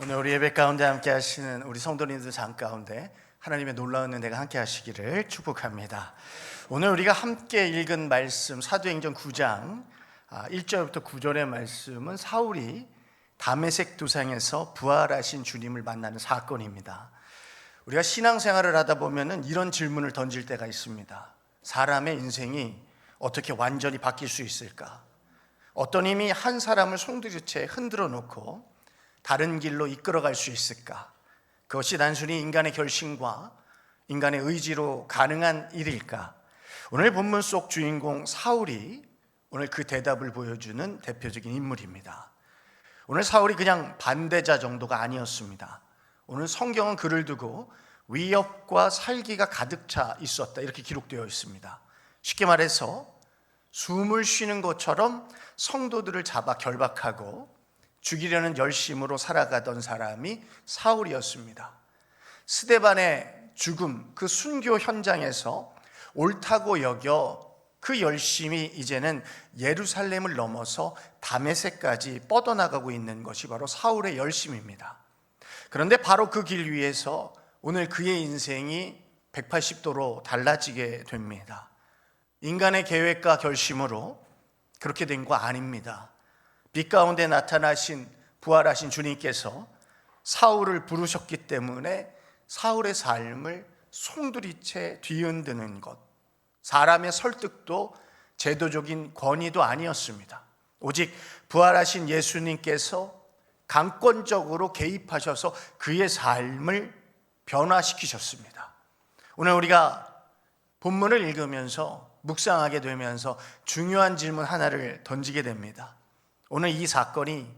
오늘 우리 예배 가운데 함께 하시는 우리 성도님들 장 가운데 하나님의 놀라운 은혜가 함께 하시기를 축복합니다. 오늘 우리가 함께 읽은 말씀 사도행전 9장 1절부터 9절의 말씀은 사울이 다메섹 도상에서 부활하신 주님을 만나는 사건입니다. 우리가 신앙생활을 하다 보면 이런 질문을 던질 때가 있습니다. 사람의 인생이 어떻게 완전히 바뀔 수 있을까? 어떤 힘이 한 사람을 송두리째 흔들어 놓고 다른 길로 이끌어갈 수 있을까? 그것이 단순히 인간의 결심과 인간의 의지로 가능한 일일까? 오늘 본문 속 주인공 사울이 오늘 그 대답을 보여주는 대표적인 인물입니다. 오늘 사울이 그냥 반대자 정도가 아니었습니다. 오늘 성경은 그를 두고 위협과 살기가 가득 차 있었다 이렇게 기록되어 있습니다. 쉽게 말해서 숨을 쉬는 것처럼 성도들을 잡아 결박하고 죽이려는 열심으로 살아가던 사람이 사울이었습니다. 스데반의 죽음, 그 순교 현장에서 옳다고 여겨 그 열심이 이제는 예루살렘을 넘어서 다메섹까지 뻗어나가고 있는 것이 바로 사울의 열심입니다. 그런데 바로 그 길 위에서 오늘 그의 인생이 180도로 달라지게 됩니다. 인간의 계획과 결심으로 그렇게 된 거 아닙니다. 빛 가운데 나타나신 부활하신 주님께서 사울을 부르셨기 때문에 사울의 삶을 송두리째 뒤흔드는 것, 사람의 설득도 제도적인 권위도 아니었습니다. 오직 부활하신 예수님께서 강권적으로 개입하셔서 그의 삶을 변화시키셨습니다. 오늘 우리가 본문을 읽으면서 묵상하게 되면서 중요한 질문 하나를 던지게 됩니다. 오늘 이 사건이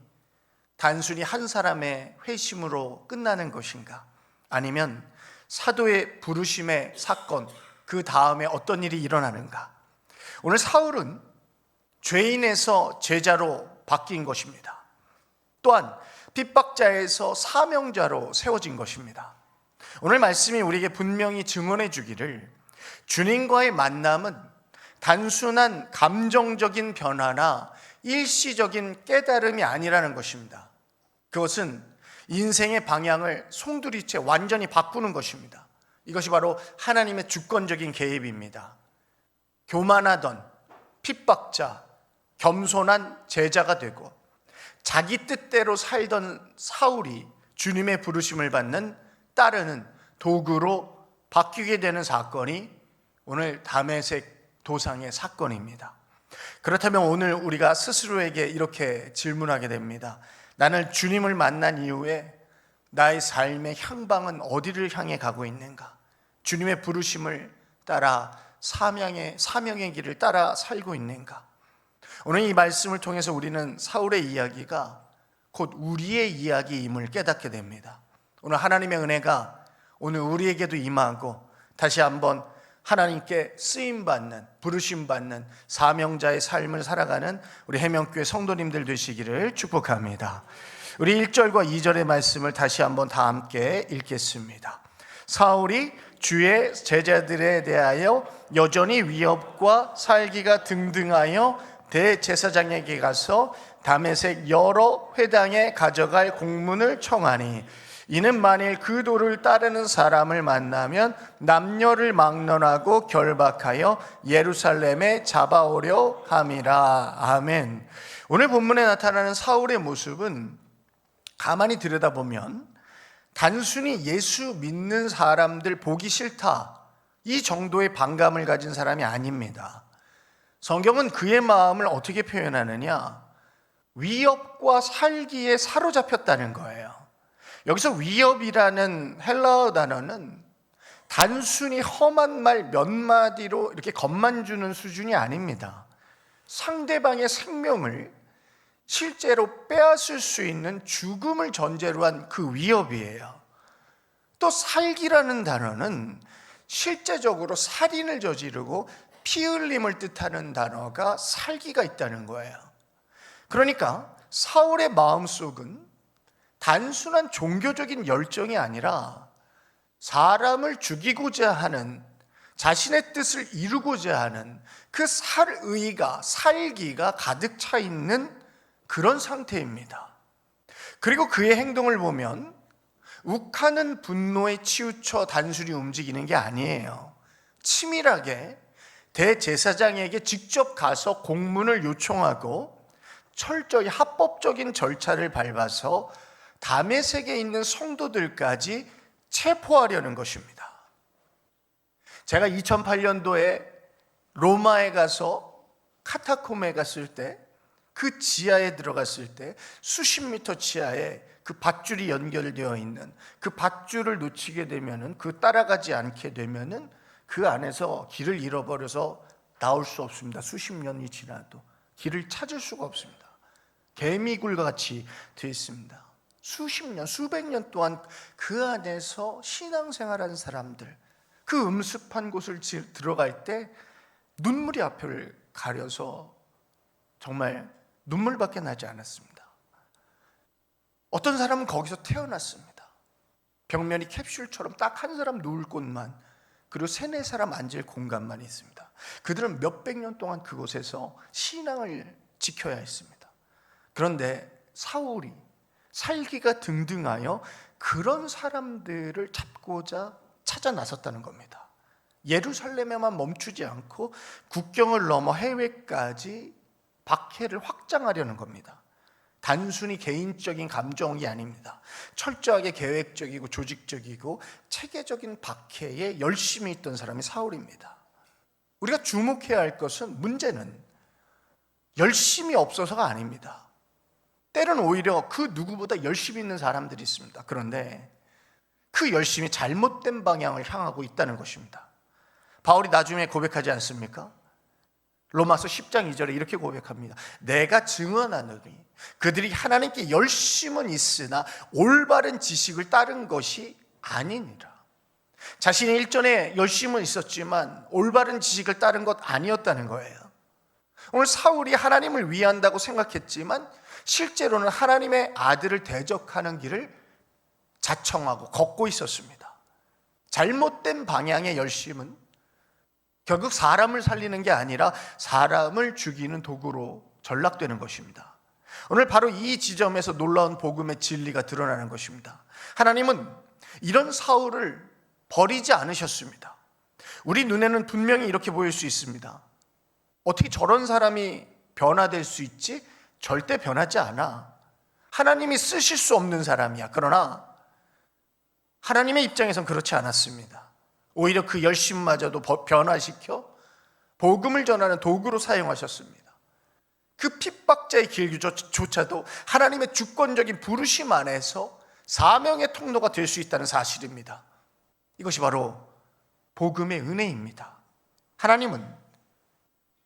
단순히 한 사람의 회심으로 끝나는 것인가? 아니면 사도의 부르심의 사건, 그 다음에 어떤 일이 일어나는가? 오늘 사울은 죄인에서 제자로 바뀐 것입니다. 또한 핍박자에서 사명자로 세워진 것입니다. 오늘 말씀이 우리에게 분명히 증언해 주기를 주님과의 만남은 단순한 감정적인 변화나 일시적인 깨달음이 아니라는 것입니다. 그것은 인생의 방향을 송두리째 완전히 바꾸는 것입니다. 이것이 바로 하나님의 주권적인 개입입니다. 교만하던 핍박자, 겸손한 제자가 되고 자기 뜻대로 살던 사울이 주님의 부르심을 받는 따르는 도구로 바뀌게 되는 사건이 오늘 다메섹 도상의 사건입니다. 그렇다면 오늘 우리가 스스로에게 이렇게 질문하게 됩니다. 나는 주님을 만난 이후에 나의 삶의 향방은 어디를 향해 가고 있는가? 주님의 부르심을 따라 사명의 길을 따라 살고 있는가? 오늘 이 말씀을 통해서 우리는 사울의 이야기가 곧 우리의 이야기임을 깨닫게 됩니다. 오늘 하나님의 은혜가 오늘 우리에게도 임하고 다시 한번 하나님께 쓰임받는, 부르심받는 사명자의 삶을 살아가는 우리 해명교회 성도님들 되시기를 축복합니다. 우리 1절과 2절의 말씀을 다시 한번 다 함께 읽겠습니다. 사울이 주의 제자들에 대하여 여전히 위협과 살기가 등등하여 대제사장에게 가서 다메섹 여러 회당에 가져갈 공문을 청하니 이는 만일 그 도를 따르는 사람을 만나면 남녀를 막론하고 결박하여 예루살렘에 잡아오려 함이라. 아멘. 오늘 본문에 나타나는 사울의 모습은 가만히 들여다보면 단순히 예수 믿는 사람들 보기 싫다 이 정도의 반감을 가진 사람이 아닙니다. 성경은 그의 마음을 어떻게 표현하느냐? 위협과 살기에 사로잡혔다는 거예요. 여기서 위협이라는 헬라어 단어는 단순히 험한 말 몇 마디로 이렇게 겁만 주는 수준이 아닙니다. 상대방의 생명을 실제로 빼앗을 수 있는 죽음을 전제로 한 그 위협이에요. 또 살기라는 단어는 실제적으로 살인을 저지르고 피 흘림을 뜻하는 단어가 살기가 있다는 거예요. 그러니까 사울의 마음속은 단순한 종교적인 열정이 아니라 사람을 죽이고자 하는, 자신의 뜻을 이루고자 하는 그 살기가 가득 차 있는 그런 상태입니다. 그리고 그의 행동을 보면 욱하는 분노에 치우쳐 단순히 움직이는 게 아니에요. 치밀하게 대제사장에게 직접 가서 공문을 요청하고 철저히 합법적인 절차를 밟아서 다메섹에 있는 성도들까지 체포하려는 것입니다. 제가 2008년도에 로마에 가서 카타콤에 갔을 때, 그 지하에 들어갔을 때 수십 미터 지하에 그 밧줄이 연결되어 있는 그 밧줄을 놓치게 되면은, 그 따라가지 않게 되면은 그 안에서 길을 잃어버려서 나올 수 없습니다. 수십 년이 지나도 길을 찾을 수가 없습니다. 개미굴과 같이 되어 있습니다. 수십 년, 수백 년 동안 그 안에서 신앙생활한 사람들, 그 음습한 곳을 들어갈 때 눈물이 앞을 가려서 정말 눈물밖에 나지 않았습니다. 어떤 사람은 거기서 태어났습니다. 벽면이 캡슐처럼 딱 한 사람 누울 곳만, 그리고 세네 사람 앉을 공간만 있습니다. 그들은 몇백 년 동안 그곳에서 신앙을 지켜야 했습니다. 그런데 사울이 살기가 등등하여 그런 사람들을 잡고자 찾아 나섰다는 겁니다. 예루살렘에만 멈추지 않고 국경을 넘어 해외까지 박해를 확장하려는 겁니다. 단순히 개인적인 감정이 아닙니다. 철저하게 계획적이고 조직적이고 체계적인 박해에 열심히 있던 사람이 사울입니다. 우리가 주목해야 할 것은, 문제는 열심이 없어서가 아닙니다. 때로는 오히려 그 누구보다 열심히 있는 사람들이 있습니다. 그런데 그 열심이 잘못된 방향을 향하고 있다는 것입니다. 바울이 나중에 고백하지 않습니까? 로마서 10장 2절에 이렇게 고백합니다. 내가 증언하노니 그들이 하나님께 열심은 있으나 올바른 지식을 따른 것이 아니니라. 자신의 일전에 열심은 있었지만 올바른 지식을 따른 것 아니었다는 거예요. 오늘 사울이 하나님을 위한다고 생각했지만 실제로는 하나님의 아들을 대적하는 길을 자청하고 걷고 있었습니다. 잘못된 방향의 열심은 결국 사람을 살리는 게 아니라 사람을 죽이는 도구로 전락되는 것입니다. 오늘 바로 이 지점에서 놀라운 복음의 진리가 드러나는 것입니다. 하나님은 이런 사울을 버리지 않으셨습니다. 우리 눈에는 분명히 이렇게 보일 수 있습니다. 어떻게 저런 사람이 변화될 수 있지? 절대 변하지 않아. 하나님이 쓰실 수 없는 사람이야. 그러나 하나님의 입장에선 그렇지 않았습니다. 오히려 그 열심마저도 변화시켜 복음을 전하는 도구로 사용하셨습니다. 그 핍박자의 길조차도 하나님의 주권적인 부르심 안에서 사명의 통로가 될 수 있다는 사실입니다. 이것이 바로 복음의 은혜입니다. 하나님은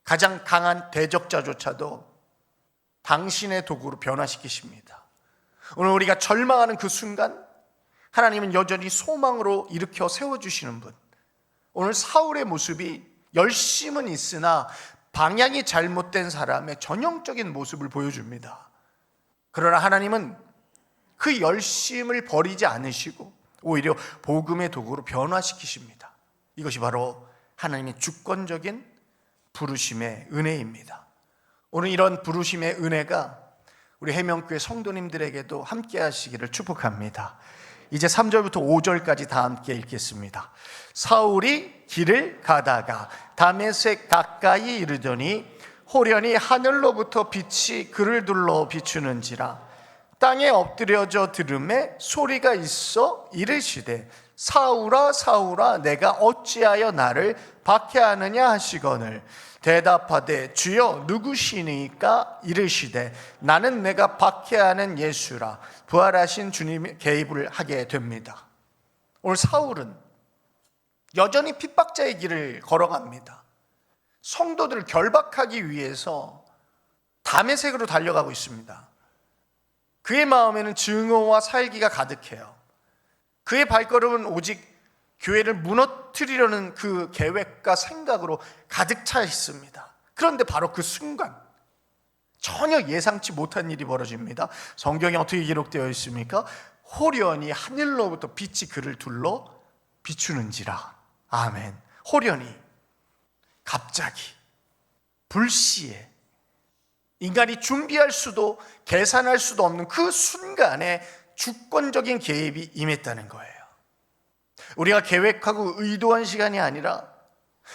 가장 강한 대적자조차도 당신의 도구로 변화시키십니다. 오늘 우리가 절망하는 그 순간 하나님은 여전히 소망으로 일으켜 세워주시는 분. 오늘 사울의 모습이 열심은 있으나 방향이 잘못된 사람의 전형적인 모습을 보여줍니다. 그러나 하나님은 그 열심을 버리지 않으시고 오히려 복음의 도구로 변화시키십니다. 이것이 바로 하나님의 주권적인 부르심의 은혜입니다. 오늘 이런 부르심의 은혜가 우리 해명교회 성도님들에게도 함께 하시기를 축복합니다. 이제 3절부터 5절까지 다 함께 읽겠습니다. 사울이 길을 가다가 다메섹 가까이 이르더니 호련히 하늘로부터 빛이 그를 둘러 비추는지라. 땅에 엎드려져 들음에 소리가 있어 이르시되 사울아 사울아 내가 어찌하여 나를 박해하느냐 하시거늘 대답하되 주여 누구시니까 이르시되 나는 내가 박해하는 예수라. 부활하신 주님이 개입을 하게 됩니다. 오늘 사울은 여전히 핍박자의 길을 걸어갑니다. 성도들을 결박하기 위해서 다메섹으로 달려가고 있습니다. 그의 마음에는 증오와 살기가 가득해요. 그의 발걸음은 오직 교회를 무너뜨리려는 그 계획과 생각으로 가득 차 있습니다. 그런데 바로 그 순간 전혀 예상치 못한 일이 벌어집니다. 성경에 어떻게 기록되어 있습니까? 호련히 하늘로부터 빛이 그를 둘러 비추는지라. 아멘. 호련히, 갑자기, 불시에 인간이 준비할 수도 계산할 수도 없는 그 순간에 주권적인 개입이 임했다는 거예요. 우리가 계획하고 의도한 시간이 아니라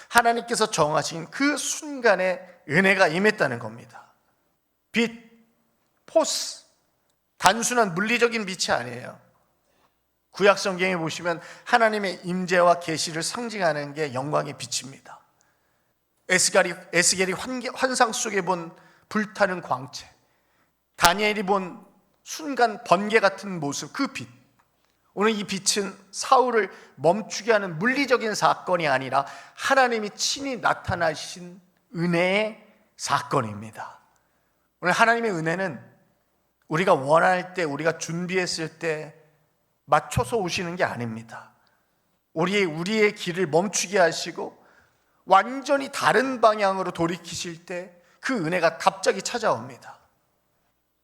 하나님께서 정하신 그 순간에 은혜가 임했다는 겁니다. 빛, 포스, 단순한 물리적인 빛이 아니에요. 구약 성경에 보시면 하나님의 임재와 계시를 상징하는 게 영광의 빛입니다. 에스겔이 환상 속에 본 불타는 광채, 다니엘이 본 순간 번개 같은 모습, 그 빛. 오늘 이 빛은 사울을 멈추게 하는 물리적인 사건이 아니라 하나님이 친히 나타나신 은혜의 사건입니다. 오늘 하나님의 은혜는 우리가 원할 때, 우리가 준비했을 때 맞춰서 오시는 게 아닙니다. 우리의 길을 멈추게 하시고 완전히 다른 방향으로 돌이키실 때 그 은혜가 갑자기 찾아옵니다.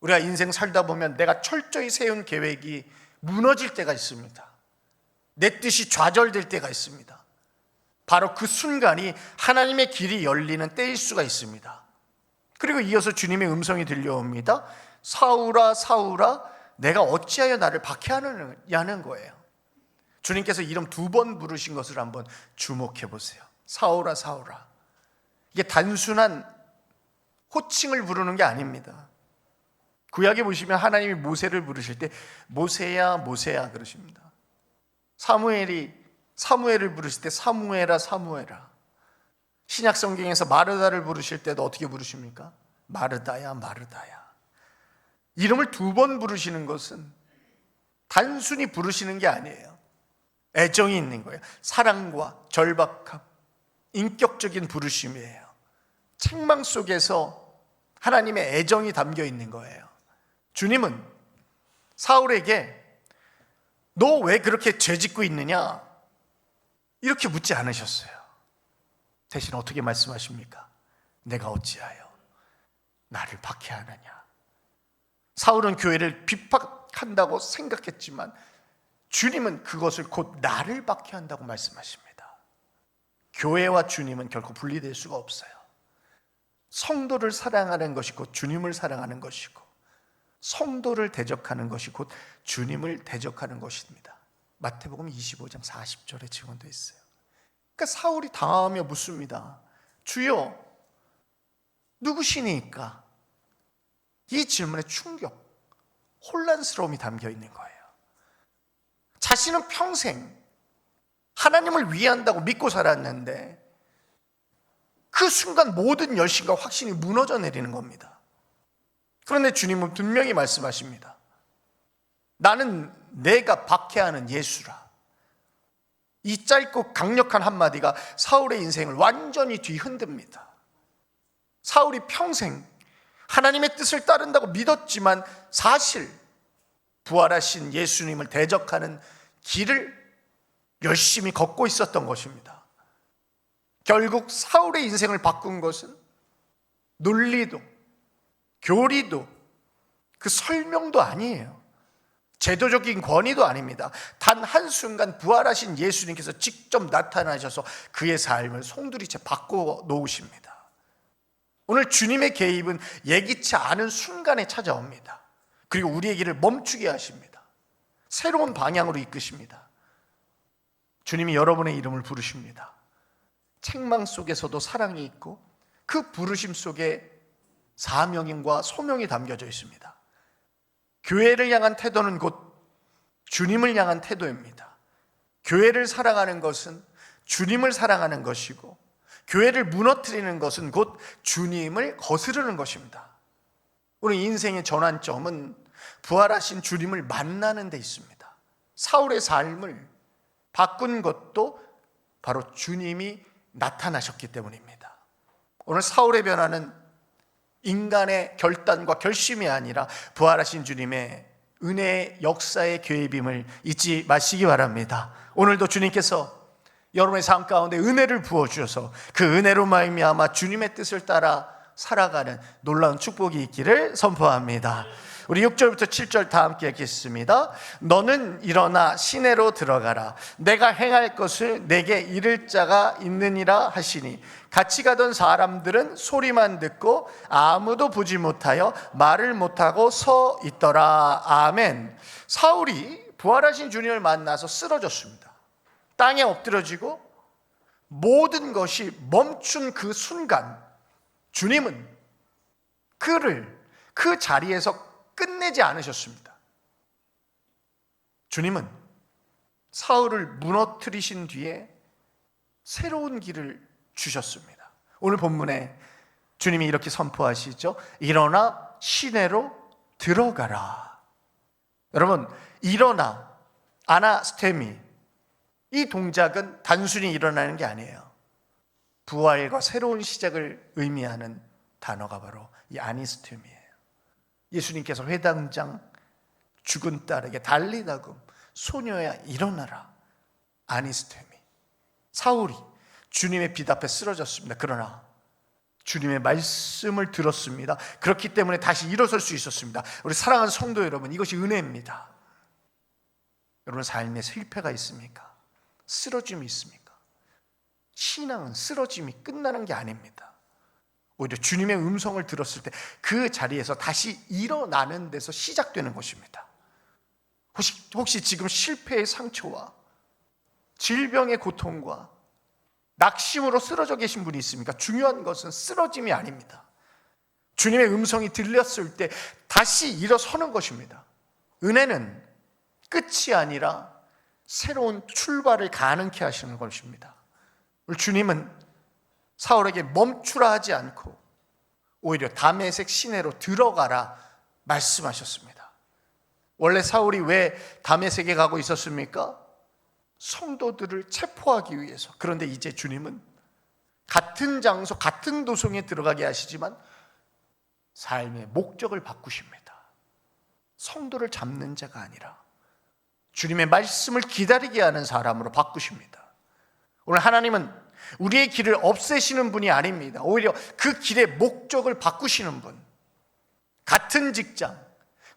우리가 인생 살다 보면 내가 철저히 세운 계획이 무너질 때가 있습니다. 내 뜻이 좌절될 때가 있습니다. 바로 그 순간이 하나님의 길이 열리는 때일 수가 있습니다. 그리고 이어서 주님의 음성이 들려옵니다. 사울아 사울아 내가 어찌하여 나를 박해하느냐는 거예요. 주님께서 이름 2번 부르신 것을 한번 주목해 보세요. 사울아 사울아. 이게 단순한 호칭을 부르는 게 아닙니다. 구약에 보시면 하나님이 모세를 부르실 때 모세야 모세야 그러십니다. 사무엘을 부르실 때 사무엘아 사무엘아. 신약 성경에서 마르다를 부르실 때도 어떻게 부르십니까? 마르다야 마르다야. 이름을 2번 부르시는 것은 단순히 부르시는 게 아니에요. 애정이 있는 거예요. 사랑과 절박함, 인격적인 부르심이에요. 책망 속에서 하나님의 애정이 담겨 있는 거예요. 주님은 사울에게 너 왜 그렇게 죄짓고 있느냐? 이렇게 묻지 않으셨어요. 대신 어떻게 말씀하십니까? 내가 어찌하여 나를 박해하느냐? 사울은 교회를 핍박한다고 생각했지만 주님은 그것을 곧 나를 박해한다고 말씀하십니다. 교회와 주님은 결코 분리될 수가 없어요. 성도를 사랑하는 것이 곧 주님을 사랑하는 것이고 성도를 대적하는 것이 곧 주님을 대적하는 것입니다. 마태복음 25장 40절에 증언되어 있어요. 그러니까 사울이 당하며 묻습니다. 주여 누구시니까? 이 질문에 충격, 혼란스러움이 담겨 있는 거예요. 자신은 평생 하나님을 위한다고 믿고 살았는데 그 순간 모든 열심과 확신이 무너져 내리는 겁니다. 그런데 주님은 분명히 말씀하십니다. 나는 내가 박해하는 예수라. 이 짧고 강력한 한마디가 사울의 인생을 완전히 뒤흔듭니다. 사울이 평생 하나님의 뜻을 따른다고 믿었지만 사실 부활하신 예수님을 대적하는 길을 열심히 걷고 있었던 것입니다. 결국 사울의 인생을 바꾼 것은 논리도 교리도 그 설명도 아니에요. 제도적인 권위도 아닙니다. 단 한순간 부활하신 예수님께서 직접 나타나셔서 그의 삶을 송두리째 바꿔 놓으십니다. 오늘 주님의 개입은 예기치 않은 순간에 찾아옵니다. 그리고 우리의 길을 멈추게 하십니다. 새로운 방향으로 이끄십니다. 주님이 여러분의 이름을 부르십니다. 책망 속에서도 사랑이 있고 그 부르심 속에 사명과 소명이 담겨져 있습니다. 교회를 향한 태도는 곧 주님을 향한 태도입니다. 교회를 사랑하는 것은 주님을 사랑하는 것이고 교회를 무너뜨리는 것은 곧 주님을 거스르는 것입니다. 우리 인생의 전환점은 부활하신 주님을 만나는 데 있습니다. 사울의 삶을 바꾼 것도 바로 주님이 나타나셨기 때문입니다. 오늘 사울의 변화는 인간의 결단과 결심이 아니라 부활하신 주님의 은혜의 역사의 개입임을 잊지 마시기 바랍니다. 오늘도 주님께서 여러분의 삶 가운데 은혜를 부어주셔서 그 은혜로 말미암아 주님의 뜻을 따라 살아가는 놀라운 축복이 있기를 선포합니다. 우리 6절부터 7절 다 함께 읽겠습니다. 너는 일어나 시내로 들어가라. 내가 행할 것을 내게 이를 자가 있느니라 하시니 같이 가던 사람들은 소리만 듣고 아무도 보지 못하여 말을 못하고 서 있더라. 아멘. 사울이 부활하신 주님을 만나서 쓰러졌습니다. 땅에 엎드려지고 모든 것이 멈춘 그 순간 주님은 그를 그 자리에서 끝내지 않으셨습니다. 주님은 사울을 무너뜨리신 뒤에 새로운 길을 주셨습니다. 오늘 본문에 주님이 이렇게 선포하시죠. 일어나 시내로 들어가라. 여러분, 일어나, 아나스테미, 이 동작은 단순히 일어나는 게 아니에요. 부활과 새로운 시작을 의미하는 단어가 바로 이 아니스템이에요. 예수님께서 회당장 죽은 딸에게 달리다금 소녀야 일어나라. 아니스템이. 사울이 주님의 빛 앞에 쓰러졌습니다. 그러나 주님의 말씀을 들었습니다. 그렇기 때문에 다시 일어설 수 있었습니다. 우리 사랑하는 성도 여러분, 이것이 은혜입니다. 여러분 삶에 실패가 있습니까? 쓰러짐이 있습니까? 신앙은 쓰러짐이 끝나는 게 아닙니다. 오히려 주님의 음성을 들었을 때 그 자리에서 다시 일어나는 데서 시작되는 것입니다. 혹시 지금 실패의 상처와 질병의 고통과 낙심으로 쓰러져 계신 분이 있습니까? 중요한 것은 쓰러짐이 아닙니다. 주님의 음성이 들렸을 때 다시 일어서는 것입니다. 은혜는 끝이 아니라 새로운 출발을 가능케 하시는 것입니다. 우리 주님은 사울에게 멈추라 하지 않고 오히려 다메섹 시내로 들어가라 말씀하셨습니다. 원래 사울이 왜 다메섹에 가고 있었습니까? 성도들을 체포하기 위해서. 그런데 이제 주님은 같은 장소, 같은 도성에 들어가게 하시지만 삶의 목적을 바꾸십니다. 성도를 잡는 자가 아니라 주님의 말씀을 기다리게 하는 사람으로 바꾸십니다. 오늘 하나님은 우리의 길을 없애시는 분이 아닙니다. 오히려 그 길의 목적을 바꾸시는 분. 같은 직장,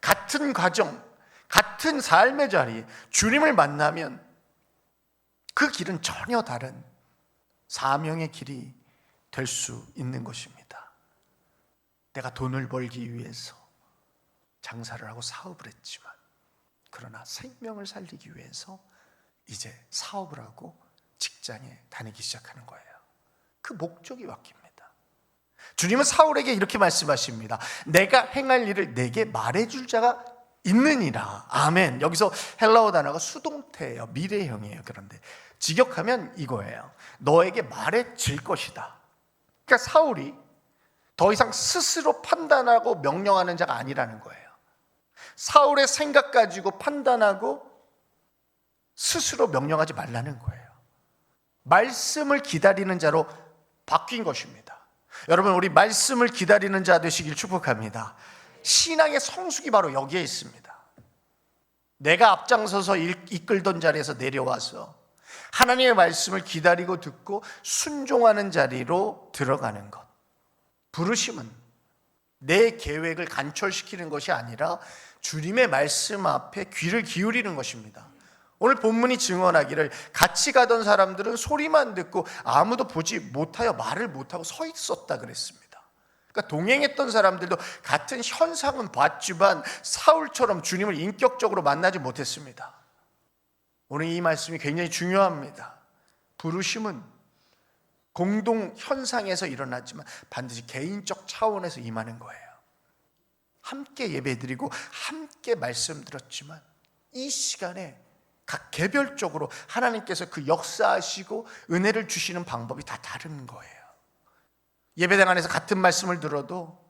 같은 가정, 같은 삶의 자리, 주님을 만나면 그 길은 전혀 다른 사명의 길이 될 수 있는 것입니다. 내가 돈을 벌기 위해서 장사를 하고 사업을 했지만, 그러나 생명을 살리기 위해서 이제 사업을 하고 직장에 다니기 시작하는 거예요. 그 목적이 바뀝니다. 주님은 사울에게 이렇게 말씀하십니다. 내가 행할 일을 내게 말해줄 자가 있느니라. 아멘. 여기서 헬라어 단어가 수동태예요. 미래형이에요. 그런데 직역하면 이거예요. 너에게 말해질 것이다. 그러니까 사울이 더 이상 스스로 판단하고 명령하는 자가 아니라는 거예요. 사울의 생각 가지고 판단하고 스스로 명령하지 말라는 거예요. 말씀을 기다리는 자로 바뀐 것입니다. 여러분, 우리 말씀을 기다리는 자 되시길 축복합니다. 신앙의 성숙이 바로 여기에 있습니다. 내가 앞장서서 이끌던 자리에서 내려와서 하나님의 말씀을 기다리고 듣고 순종하는 자리로 들어가는 것. 부르심은 내 계획을 간철시키는 것이 아니라 주님의 말씀 앞에 귀를 기울이는 것입니다. 오늘 본문이 증언하기를 같이 가던 사람들은 소리만 듣고 아무도 보지 못하여 말을 못하고 서 있었다 그랬습니다. 그러니까 동행했던 사람들도 같은 현상은 봤지만 사울처럼 주님을 인격적으로 만나지 못했습니다. 오늘 이 말씀이 굉장히 중요합니다. 부르심은 공동 현상에서 일어났지만 반드시 개인적 차원에서 임하는 거예요. 함께 예배드리고 함께 말씀 들었지만 이 시간에 각 개별적으로 하나님께서 그 역사하시고 은혜를 주시는 방법이 다 다른 거예요. 예배당 안에서 같은 말씀을 들어도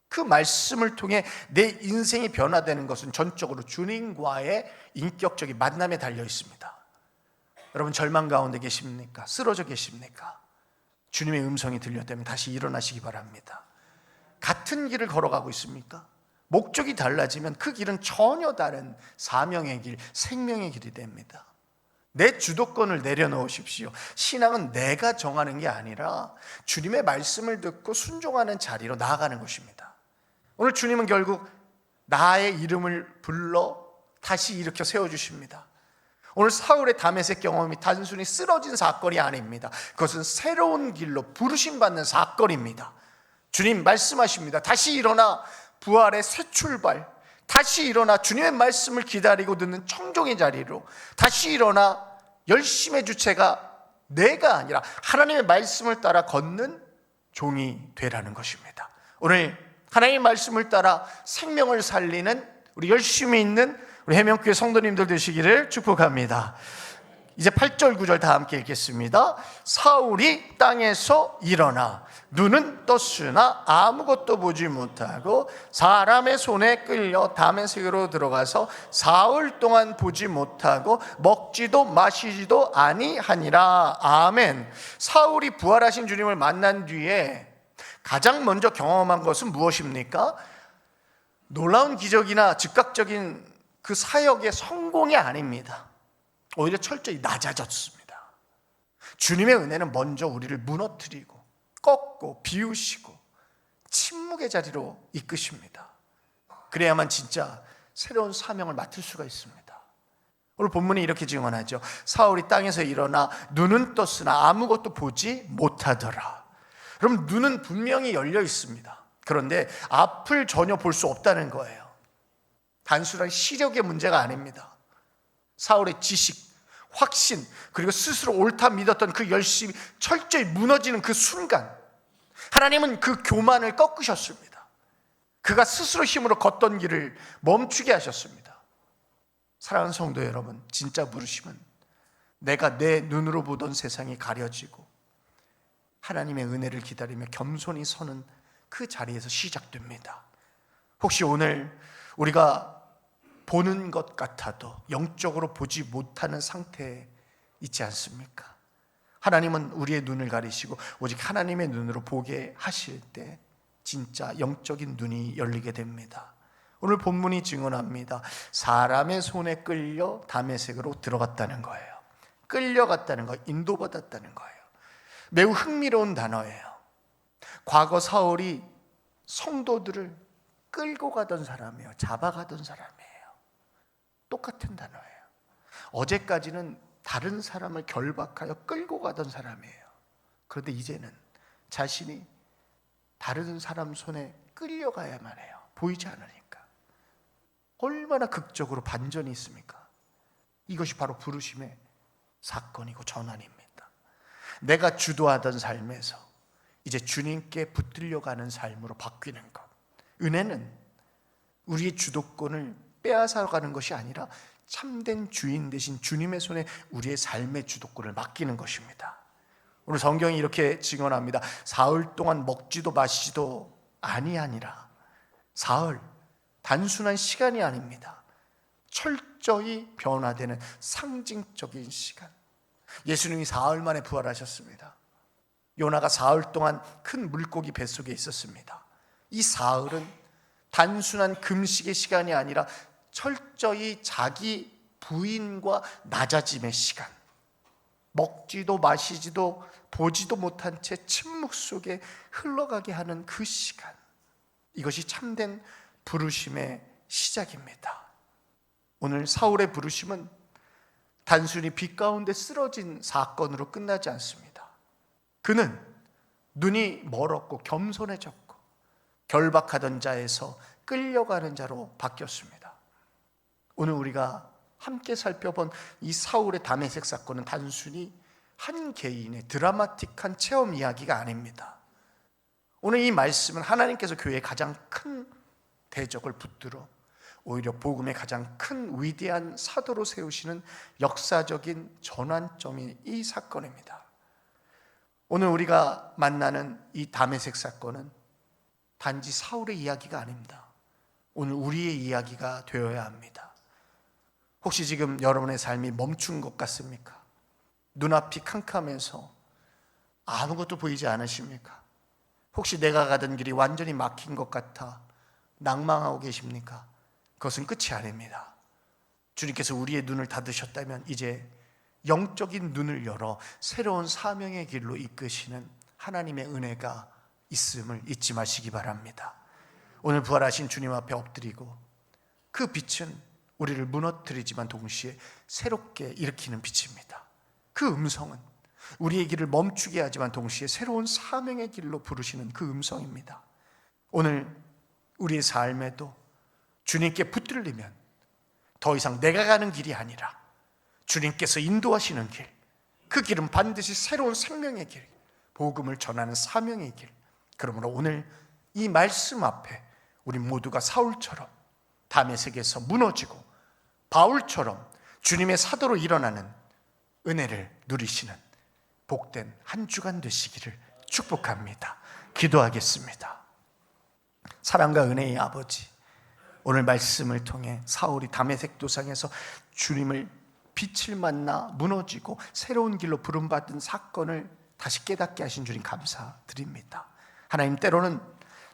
그 말씀을 통해 내 인생이 변화되는 것은 전적으로 주님과의 인격적인 만남에 달려 있습니다. 여러분, 절망 가운데 계십니까? 쓰러져 계십니까? 주님의 음성이 들렸다면 다시 일어나시기 바랍니다. 같은 길을 걸어가고 있습니까? 목적이 달라지면 그 길은 전혀 다른 사명의 길, 생명의 길이 됩니다. 내 주도권을 내려놓으십시오. 신앙은 내가 정하는 게 아니라 주님의 말씀을 듣고 순종하는 자리로 나아가는 것입니다. 오늘 주님은 결국 나의 이름을 불러 다시 일으켜 세워주십니다. 오늘 사울의 다메섹 경험이 단순히 쓰러진 사건이 아닙니다. 그것은 새로운 길로 부르심받는 사건입니다. 주님 말씀하십니다. 다시 일어나 부활의 새 출발, 다시 일어나 주님의 말씀을 기다리고 듣는 청종의 자리로, 다시 일어나 열심의 주체가 내가 아니라 하나님의 말씀을 따라 걷는 종이 되라는 것입니다. 오늘 하나님의 말씀을 따라 생명을 살리는 우리 열심히 있는 우리 해명교회 성도님들 되시기를 축복합니다. 이제 8절 9절 다 함께 읽겠습니다. 사울이 땅에서 일어나 눈은 떴으나 아무것도 보지 못하고 사람의 손에 끌려 다메섹으로 들어가서 사흘 동안 보지 못하고 먹지도 마시지도 아니하니라. 아멘. 사울이 부활하신 주님을 만난 뒤에 가장 먼저 경험한 것은 무엇입니까? 놀라운 기적이나 즉각적인 그 사역의 성공이 아닙니다. 오히려 철저히 낮아졌습니다. 주님의 은혜는 먼저 우리를 무너뜨리고 꺾고 비우시고 침묵의 자리로 이끄십니다. 그래야만 진짜 새로운 사명을 맡을 수가 있습니다. 오늘 본문이 이렇게 증언하죠. 사울이 땅에서 일어나 눈은 떴으나 아무것도 보지 못하더라. 그럼 눈은 분명히 열려 있습니다. 그런데 앞을 전혀 볼 수 없다는 거예요. 단순한 시력의 문제가 아닙니다. 사울의 지식, 확신, 그리고 스스로 옳다 믿었던 그 열심이 철저히 무너지는 그 순간, 하나님은 그 교만을 꺾으셨습니다. 그가 스스로 힘으로 걷던 길을 멈추게 하셨습니다. 사랑하는 성도 여러분, 진짜 부르심은 내가 내 눈으로 보던 세상이 가려지고 하나님의 은혜를 기다리며 겸손히 서는 그 자리에서 시작됩니다. 혹시 오늘 우리가 보는 것 같아도 영적으로 보지 못하는 상태에 있지 않습니까? 하나님은 우리의 눈을 가리시고 오직 하나님의 눈으로 보게 하실 때 진짜 영적인 눈이 열리게 됩니다. 오늘 본문이 증언합니다. 사람의 손에 끌려 다메섹으로 들어갔다는 거예요. 끌려갔다는 거, 인도받았다는 거예요. 매우 흥미로운 단어예요. 과거 사울이 성도들을 끌고 가던 사람이에요. 잡아가던 사람이에요. 똑같은 단어예요. 어제까지는 다른 사람을 결박하여 끌고 가던 사람이에요. 그런데 이제는 자신이 다른 사람 손에 끌려가야만 해요. 보이지 않으니까. 얼마나 극적으로 반전이 있습니까? 이것이 바로 부르심의 사건이고 전환입니다. 내가 주도하던 삶에서 이제 주님께 붙들려가는 삶으로 바뀌는 것. 은혜는 우리의 주도권을 빼앗아가는 것이 아니라 참된 주인 대신 주님의 손에 우리의 삶의 주도권을 맡기는 것입니다. 오늘 성경이 이렇게 증언합니다. 사흘 동안 먹지도 마시지도 아니하니라. 사흘, 단순한 시간이 아닙니다. 철저히 변화되는 상징적인 시간. 예수님이 사흘 만에 부활하셨습니다. 요나가 사흘 동안 큰 물고기 뱃속에 있었습니다. 이 사흘은 단순한 금식의 시간이 아니라 철저히 자기 부인과 낮아짐의 시간, 먹지도 마시지도 보지도 못한 채 침묵 속에 흘러가게 하는 그 시간, 이것이 참된 부르심의 시작입니다. 오늘 사울의 부르심은 단순히 빛 가운데 쓰러진 사건으로 끝나지 않습니다. 그는 눈이 멀었고 겸손해졌고 결박하던 자에서 끌려가는 자로 바뀌었습니다. 오늘 우리가 함께 살펴본 이 사울의 다메섹 사건은 단순히 한 개인의 드라마틱한 체험 이야기가 아닙니다. 오늘 이 말씀은 하나님께서 교회에 가장 큰 대적을 붙들어 오히려 복음의 가장 큰 위대한 사도로 세우시는 역사적인 전환점이 이 사건입니다. 오늘 우리가 만나는 이 다메섹 사건은 단지 사울의 이야기가 아닙니다. 오늘 우리의 이야기가 되어야 합니다. 혹시 지금 여러분의 삶이 멈춘 것 같습니까? 눈앞이 캄캄해서 아무것도 보이지 않으십니까? 혹시 내가 가던 길이 완전히 막힌 것 같아 낭망하고 계십니까? 그것은 끝이 아닙니다. 주님께서 우리의 눈을 닫으셨다면 이제 영적인 눈을 열어 새로운 사명의 길로 이끄시는 하나님의 은혜가 있음을 잊지 마시기 바랍니다. 오늘 부활하신 주님 앞에 엎드리고 그 빛은 우리를 무너뜨리지만 동시에 새롭게 일으키는 빛입니다. 그 음성은 우리의 길을 멈추게 하지만 동시에 새로운 사명의 길로 부르시는 그 음성입니다. 오늘 우리의 삶에도 주님께 붙들리면 더 이상 내가 가는 길이 아니라 주님께서 인도하시는 길, 그 길은 반드시 새로운 생명의 길, 복음을 전하는 사명의 길. 그러므로 오늘 이 말씀 앞에 우리 모두가 사울처럼 다메섹에서 무너지고 바울처럼 주님의 사도로 일어나는 은혜를 누리시는 복된 한 주간 되시기를 축복합니다. 기도하겠습니다. 사랑과 은혜의 아버지, 오늘 말씀을 통해 사울이 다메섹 도상에서 주님을 빛을 만나 무너지고 새로운 길로 부름받은 사건을 다시 깨닫게 하신 주님 감사드립니다. 하나님, 때로는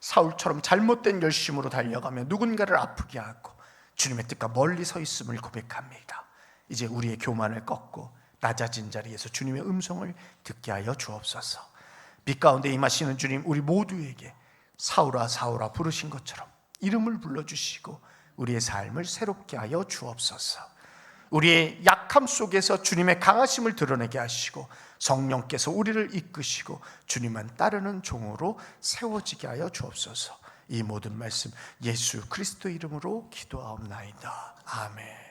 사울처럼 잘못된 열심으로 달려가며 누군가를 아프게 하고 주님의 뜻과 멀리 서 있음을 고백합니다. 이제 우리의 교만을 꺾고 낮아진 자리에서 주님의 음성을 듣게 하여 주옵소서. 빛 가운데 임하시는 주님, 우리 모두에게 사울아 사울아 부르신 것처럼 이름을 불러주시고 우리의 삶을 새롭게 하여 주옵소서. 우리의 약함 속에서 주님의 강하심을 드러내게 하시고 성령께서 우리를 이끄시고 주님만 따르는 종으로 세워지게 하여 주옵소서. 이 모든 말씀 예수 그리스도 이름으로 기도하옵나이다. 아멘.